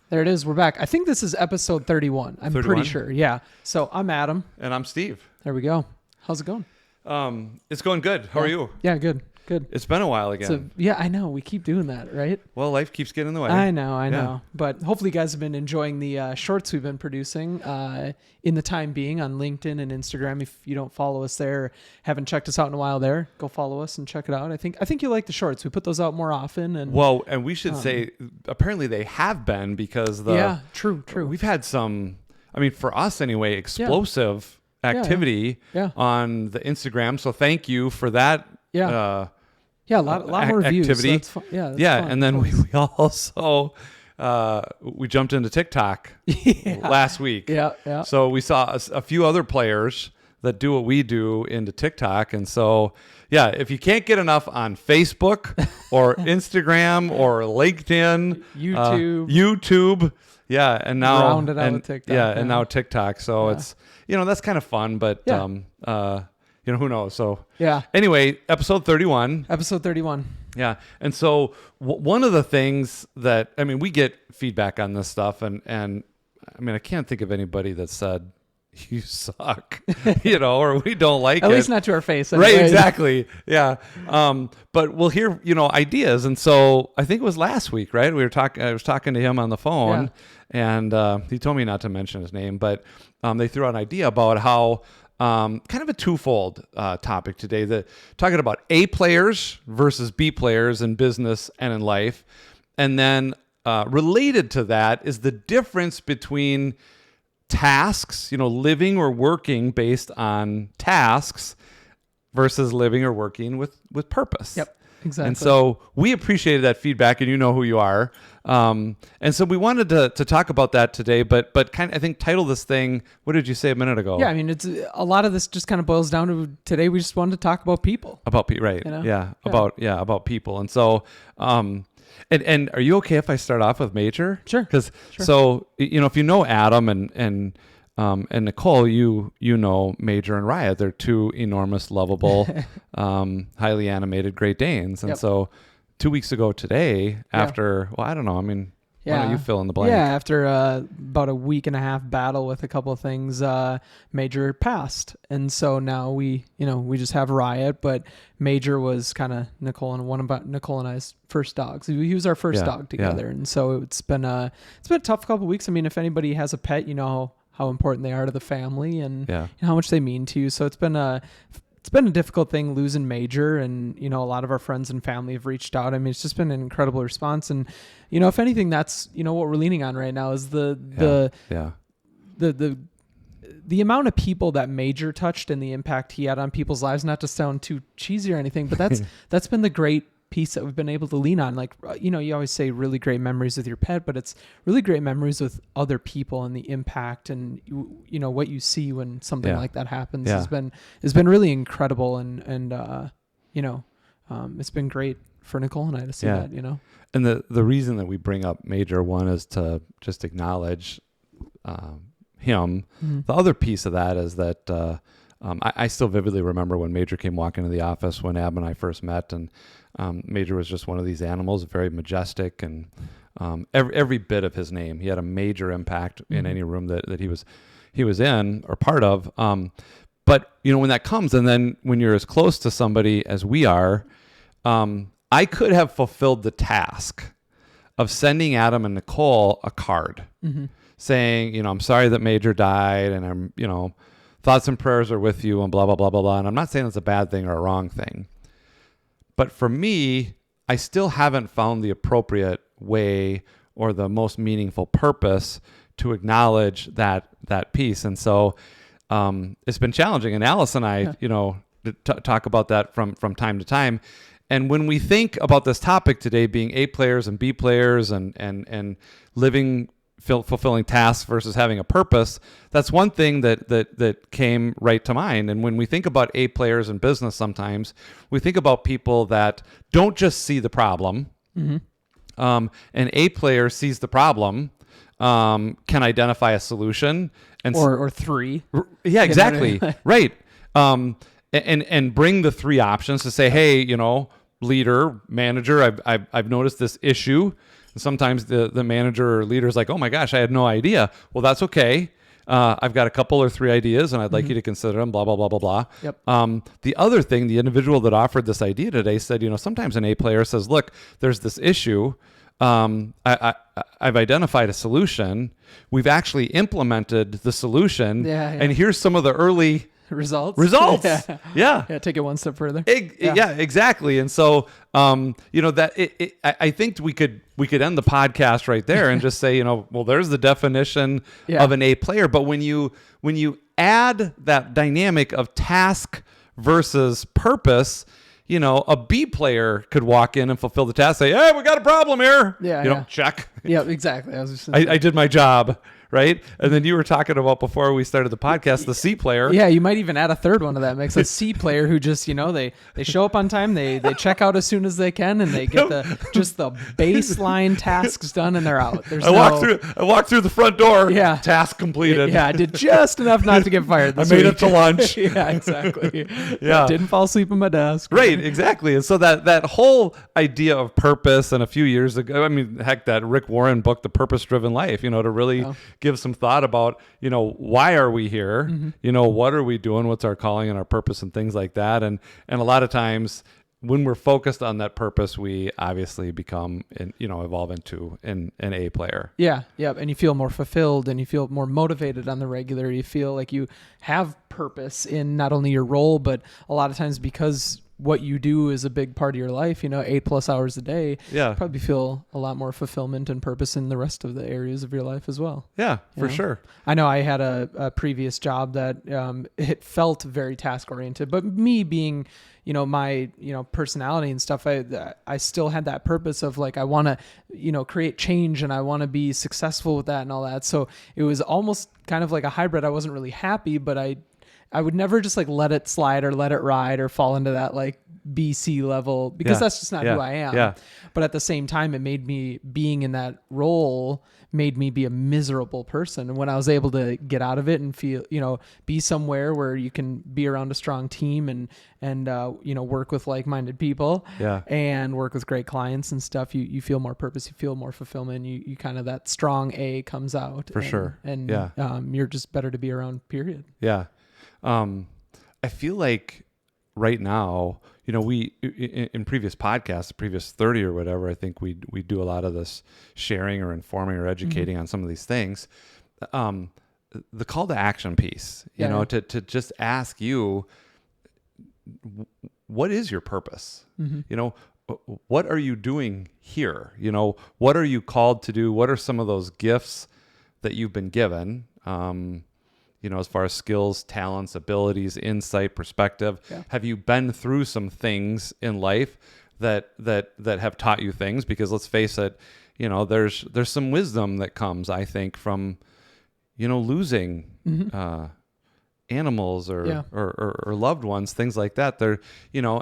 There it is. We're back. I think this is episode 31. I'm 31? pretty sure. Yeah. So I'm Adam. And I'm Steve. There we go. How's it going? It's going good. How are you? Yeah, good. Good. It's been a while again. So, yeah, I know. We keep doing that, right? Well, life keeps getting in the way. I know. But hopefully you guys have been enjoying the shorts we've been producing in the time being on LinkedIn and Instagram. If you don't follow us there, haven't checked us out in a while there, go follow us and check it out. I think you like the shorts. We put those out more often. And we should say, apparently they have been because true. We've had some, for us anyway, explosive activity on the Instagram. So thank you for that. Yeah, a lot more views. Activity. So that's fun. And then we also we jumped into TikTok last week. Yeah. So we saw a few other players that do what we do into TikTok, and so if you can't get enough on Facebook or Instagram or LinkedIn, YouTube, and now rounded out with TikTok, and now TikTok. So it's that's kind of fun, but who knows? So anyway, episode 31. Yeah. And so one of the things that, we get feedback on this stuff and I can't think of anybody that said you suck, or we don't like it. At least not to our face. Anyway. Right. Exactly. Yeah. But we'll hear, ideas. And so I think it was last week, right? I was talking to him on the phone and he told me not to mention his name, but they threw out an idea about how, kind of a twofold topic today, talking about A players versus B players in business and in life. And then related to that is the difference between tasks, living or working based on tasks versus living or working with purpose. Yep. Exactly. And so we appreciated that feedback, and you know who you are. And so we wanted to talk about that today, but kind of, I think, title this thing, what did you say a minute ago? Yeah, it's a lot of this just kind of boils down to today we just wanted to talk about people. About people, right. About people. And so, and are you okay if I start off with Major? Sure. Because so, if you know Adam and Nicole, you know Major and Raya. They're two enormous, lovable, highly animated Great Danes. And so 2 weeks ago today, after, why don't you fill in the blank? Yeah, after about a week and a half battle with a couple of things, Major passed. And so now we just have Riot, but Major was kind of Nicole and I's first dogs. He was our first dog together. And so it's been a tough couple of weeks. If anybody has a pet, how important they are to the family and how much they mean to you. So it's been a difficult thing losing Major, and a lot of our friends and family have reached out. It's just been an incredible response, and if anything, that's what we're leaning on right now is the amount of people that Major touched and the impact he had on people's lives. Not to sound too cheesy or anything, but that's been the great piece that we've been able to lean on. Like, you always say really great memories with your pet, but it's really great memories with other people, and the impact and what you see when something like that happens has been really incredible. And it's been great for Nicole and I to see that, And the reason that we bring up Major, one is to just acknowledge him. Mm-hmm. The other piece of that is that I still vividly remember when Major came walking into the office when Ab and I first met, and Major was just one of these animals, very majestic, and every bit of his name, he had a major impact in any room that he was in or part of. But when that comes, and then when you're as close to somebody as we are, I could have fulfilled the task of sending Adam and Nicole a card saying, I'm sorry that Major died, and I'm, thoughts and prayers are with you, and blah, blah, blah, blah, blah. And I'm not saying it's a bad thing or a wrong thing. But for me, I still haven't found the appropriate way or the most meaningful purpose to acknowledge that piece. And so it's been challenging. And Alice and I, talk about that from time to time. And when we think about this topic today being A players and B players and living fulfilling tasks versus having a purpose, that's one thing that came right to mind. And when we think about A players in business, sometimes we think about people that don't just see the problem. An A player sees the problem, can identify a solution, and or three. Yeah, exactly. Right. And bring the three options to say, hey, leader, manager, I've noticed this issue. sometimes the manager or leader is like, oh my gosh, I had no idea. Well, that's okay. I've got a couple or 3 ideas and I'd like you to consider them, blah, blah, blah, blah, blah. Yep. The other thing, the individual that offered this idea today said, sometimes an A player says, look, there's this issue. I've identified a solution. We've actually implemented the solution. Yeah. And here's some of the early results. Yeah. Take it one step further. Yeah, exactly. And so, I think we could end the podcast right there and just say, well, there's the definition of an A player. But when you add that dynamic of task versus purpose, a B player could walk in and fulfill the task, say, hey, we got a problem here. Check. Yeah, exactly. I did my job. Right. And then you were talking about before we started the podcast, the C player. Yeah. You might even add a third one to that mix. A C player who just, they show up on time. They check out as soon as they can and they get the baseline tasks done and they're out. I walked through the front door. Yeah. Task completed. Yeah. I did just enough not to get fired. I made it to lunch. Yeah, exactly. Yeah. Didn't fall asleep on my desk. Right. Exactly. And so that whole idea of purpose, and a few years ago, heck, that Rick Warren book, The Purpose Driven Life, to really give some thought about, why are we here? What are we doing? What's our calling and our purpose and things like that. And a lot of times when we're focused on that purpose, we obviously become, evolve into an A player. Yeah. Yeah. And you feel more fulfilled and you feel more motivated on the regular. You feel like you have purpose in not only your role, but a lot of times because what you do is a big part of your life, 8+ hours a day. Yeah. You probably feel a lot more fulfillment and purpose in the rest of the areas of your life as well. Yeah, for sure. I know I had a previous job that it felt very task oriented, but me being, my, personality and stuff, I still had that purpose of like, I want to, create change and I want to be successful with that and all that. So it was almost kind of like a hybrid. I wasn't really happy, but I would never just like let it slide or let it ride or fall into that like BC level because that's just not who I am. Yeah. But at the same time, it made me, being in that role made me be a miserable person. And when I was able to get out of it and feel, be somewhere where you can be around a strong team and work with like-minded people and work with great clients and stuff, you feel more purpose, you feel more fulfillment, you kind of, that strong A comes out. For sure. And you're just better to be around, period. Yeah. I feel like right now, we in previous podcasts, previous 30 or whatever, I think we do a lot of this sharing or informing or educating on some of these things. The call to action piece, to just ask you, what is your purpose? What are you doing here? What are you called to do? What are some of those gifts that you've been given? As far as skills, talents, abilities, insight, perspective. Yeah. Have you been through some things in life that have taught you things? Because let's face it, there's some wisdom that comes, I think, from, losing animals or loved ones, things like that.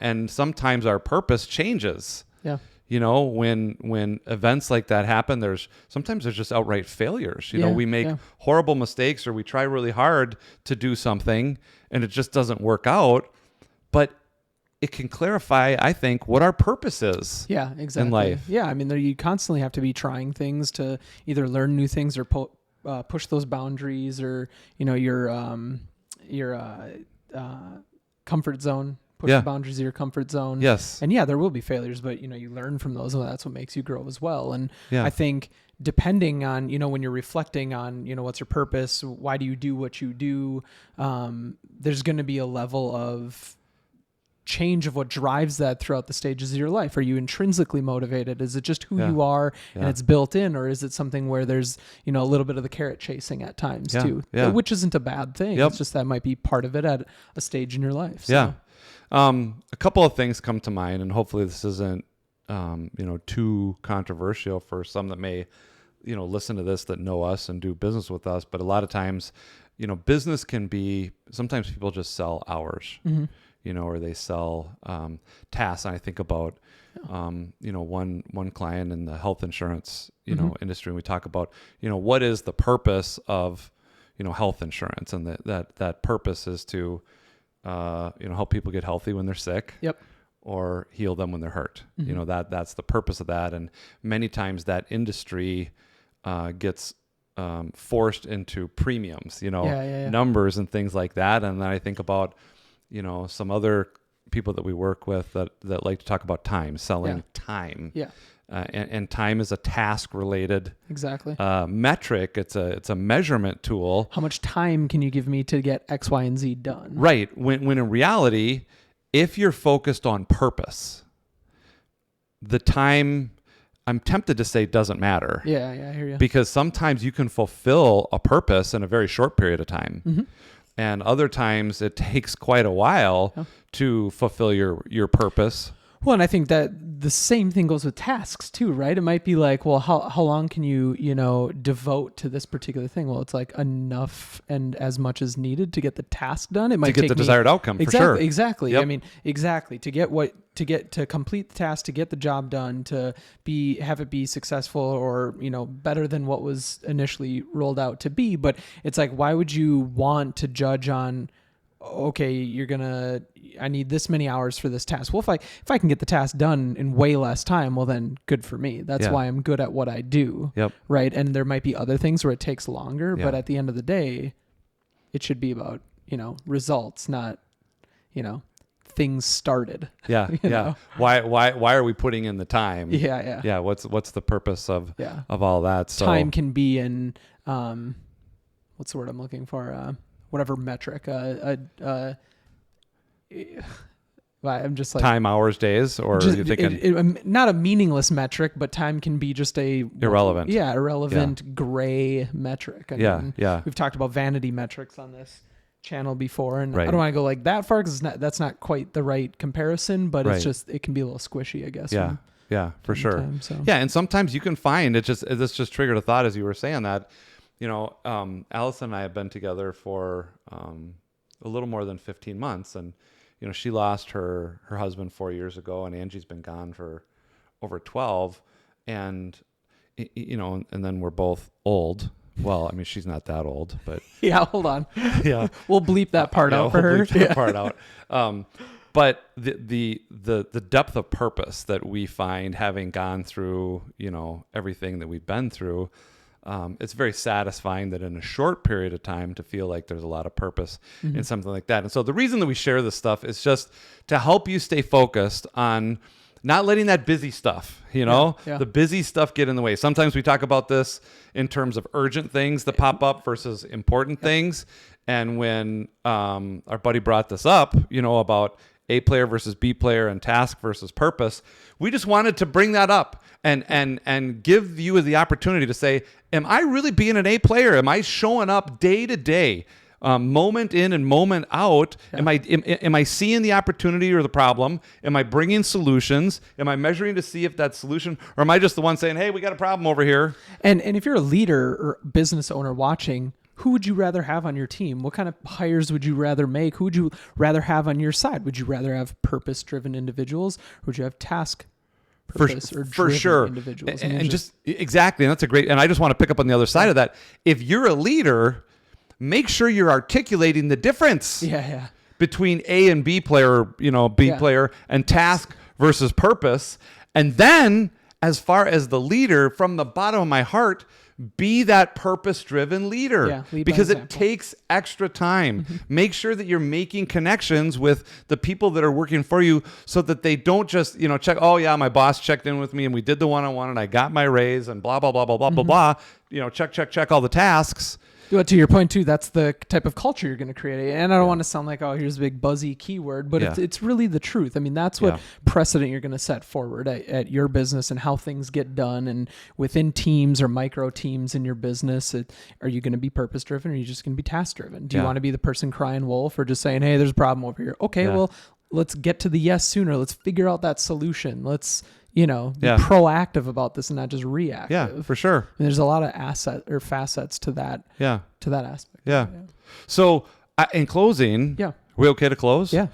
And sometimes our purpose changes. Yeah. When events like that happen, sometimes there's just outright failures. We make horrible mistakes or we try really hard to do something and it just doesn't work out. But it can clarify, I think, what our purpose is. Yeah, exactly. In life. Yeah, you constantly have to be trying things to either learn new things or push those boundaries or your comfort zone. Push the boundaries of your comfort zone. Yes. And there will be failures, but you learn from those, and that's what makes you grow as well. And I think depending on, when you're reflecting on, what's your purpose, why do you do what you do, there's going to be a level of change of what drives that throughout the stages of your life. Are you intrinsically motivated? Is it just who you are and it's built in, or is it something where there's, a little bit of the carrot chasing at times too, which isn't a bad thing. It's just that might be part of it at a stage in your life. So. Yeah. A couple of things come to mind, and hopefully this isn't, too controversial for some that may, listen to this that know us and do business with us. But a lot of times, business can be, sometimes people just sell hours, or they sell tasks. And I think about, one client in the health insurance, industry. And we talk about, what is the purpose of, health insurance, and that purpose is to help people get healthy when they're sick. Yep. or heal them when they're hurt. You know, that's the purpose of that. And many times that industry gets forced into premiums, you know, numbers and things like that. And then I think about, you know, some other people that we work with that like to talk about time, selling time. Yeah. And time is a task related metric. It's a measurement tool. How much time can you give me to get X, Y, and Z done? Right. When in reality, if you're focused on purpose, the time, I'm tempted to say, doesn't matter. Yeah, I hear you. Because sometimes you can fulfill a purpose in a very short period of time. And other times it takes quite a while to fulfill your purpose. Well, and I think that the same thing goes with tasks too, right? It might be like, well, how long can you devote to this particular thing? Well, it's like enough and as much as needed to get the task done. It might to get the desired outcome, for sure. Exactly. Yep. I mean, exactly. To complete the task, to get the job done, to have it be successful or, better than what was initially rolled out to be. But it's like, why would you want to judge on, okay, I need this many hours for this task. Well, if I can get the task done in way less time, well, then good for me. That's why I'm good at what I do. Yep. Right. And there might be other things where it takes longer, but at the end of the day, it should be about, results, not, things started. Yeah. Yeah. Why are we putting in the time? Yeah. Yeah. What's the purpose of all that? So time can be in, what's the word I'm looking for? Whatever metric, I'm just like time, hours, days, or you're thinking not a meaningless metric, but time can be just a irrelevant. Irrelevant gray metric. I mean, we've talked about vanity metrics on this channel before, and I don't want to go like that far because that's not quite the right comparison, but it's just, it can be a little squishy, I guess. Yeah, for sure. Time, so. Yeah, and sometimes you can find this just triggered a thought as you were saying that. Allison and I have been together for a little more than 15 months, and she lost her husband 4 years ago, and Angie's been gone for over 12, and and then we're both old. Well, I mean, she's not that old, but yeah, hold on. Yeah, we'll bleep that part out for her. Bleep that part out. But the depth of purpose that we find having gone through everything that we've been through. It's very satisfying that in a short period of time to feel like there's a lot of purpose in something like that. And so the reason that we share this stuff is just to help you stay focused on not letting that busy stuff, the busy stuff get in the way. Sometimes we talk about this in terms of urgent things that pop up versus important things. And when our buddy brought this up, about A player versus B player and task versus purpose, we just wanted to bring that up and give you the opportunity to say, am I really being an A player? Am I showing up day to day, moment in and moment out? Yeah. Am I seeing the opportunity or the problem? Am I bringing solutions? Am I measuring to see if that solution, or am I just the one saying, hey, we got a problem over here? And if you're a leader or business owner watching, who would you rather have on your team? What kind of hires would you rather make? Who would you rather have on your side? Would you rather have purpose-driven individuals, or would you have task purpose or for sure individuals? And just exactly. And that's a great, and I just want to pick up on the other side of that. If you're a leader, make sure you're articulating the difference between A and B player, player, and task versus purpose. And then as far as the leader, from the bottom of my heart, be that purpose-driven leader, because it takes extra time. Make sure that you're making connections with the people that are working for you so that they don't just, check, oh yeah, my boss checked in with me and we did the one-on-one and I got my raise and blah, blah, blah, blah, blah, blah, blah. Check all the tasks. Well, to your point too, that's the type of culture you're going to create. And I don't want to sound like, oh, here's a big buzzy keyword, but it's really the truth. I mean, that's what precedent you're going to set forward at your business and how things get done. And within teams or micro teams in your business, are you going to be purpose driven, or are you just going to be task driven? Do you want to be the person crying wolf, or just saying, hey, there's a problem over here? Okay, well, let's get to the yes sooner. Let's figure out that solution. Let's be proactive about this and not just reactive. Yeah, for sure. And there's a lot of facets to that. To that aspect. Yeah. So in closing, we okay to close? Yeah.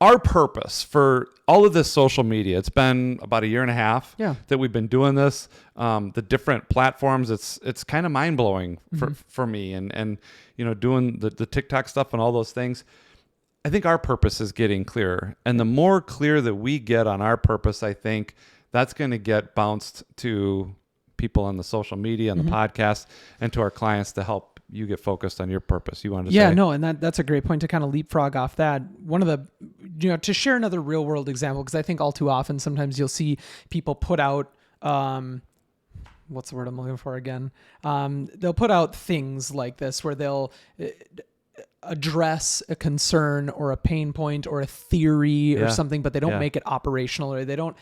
Our purpose for all of this social media, it's been about a year and a half that we've been doing this. The different platforms, it's kind of mind blowing for me, and doing the TikTok stuff and all those things. I think our purpose is getting clearer. And the more clear that we get on our purpose, I think that's going to get bounced to people on the social media and the podcast and to our clients to help you get focused on your purpose. You wanted to say? No, and that's a great point to kind of leapfrog off that. One of the, to share another real world example, because I think all too often sometimes you'll see people put out, what's the word I'm looking for again? They'll put out things like this where they'll address a concern or a pain point or a theory or something, but they don't make it operational, or they don't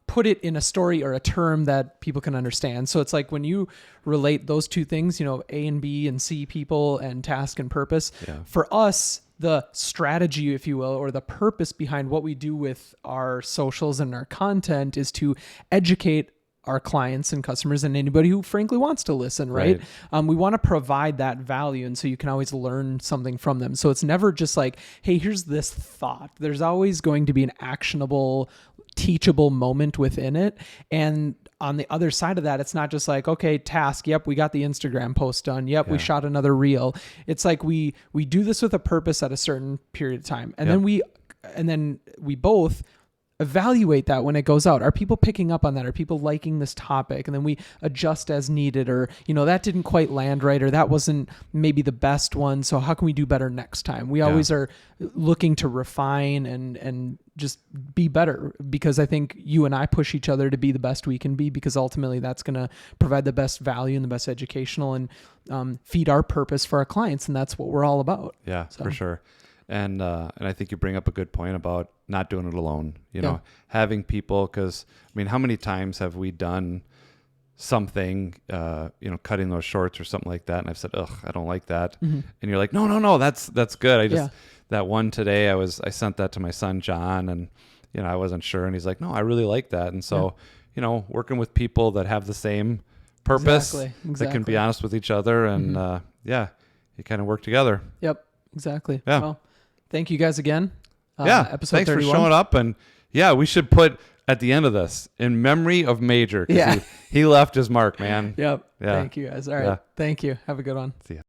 put it in a story or a term that people can understand. So it's like when you relate those two things, A and B and C people and task and purpose, for us, the strategy, if you will, or the purpose behind what we do with our socials and our content is to educate our clients and customers and anybody who frankly wants to listen, right? We want to provide that value. And so you can always learn something from them. So it's never just like, hey, here's this thought. There's always going to be an actionable, teachable moment within it. And on the other side of that, it's not just like, okay, task. Yep. We got the Instagram post done. Yep. We shot another reel. It's like, we do this with a purpose at a certain period of time. And then we both evaluate that when it goes out. Are people picking up on that? Are people liking this topic? And then we adjust as needed, or, that didn't quite land right, or that wasn't maybe the best one. So how can we do better next time? We always are looking to refine and just be better, because I think you and I push each other to be the best we can be, because ultimately that's going to provide the best value and the best educational and feed our purpose for our clients. And that's what we're all about. Yeah, for sure. And I think you bring up a good point about not doing it alone, having people, because how many times have we done something, cutting those shorts or something like that. And I've said, ugh, I don't like that. And you're like, no, that's good. That one today, I sent that to my son, John, and, I wasn't sure. And he's like, no, I really like that. And so, working with people that have the same purpose, that can be honest with each other, and you kind of work together. Yep, exactly. Yeah. Well, thank you guys again. Episode thanks 31. for showing up. And we should put at the end of this, in memory of Major. He left his mark, man. Yep. Yeah. Thank you guys. All right. Thank you. Have a good one. See ya.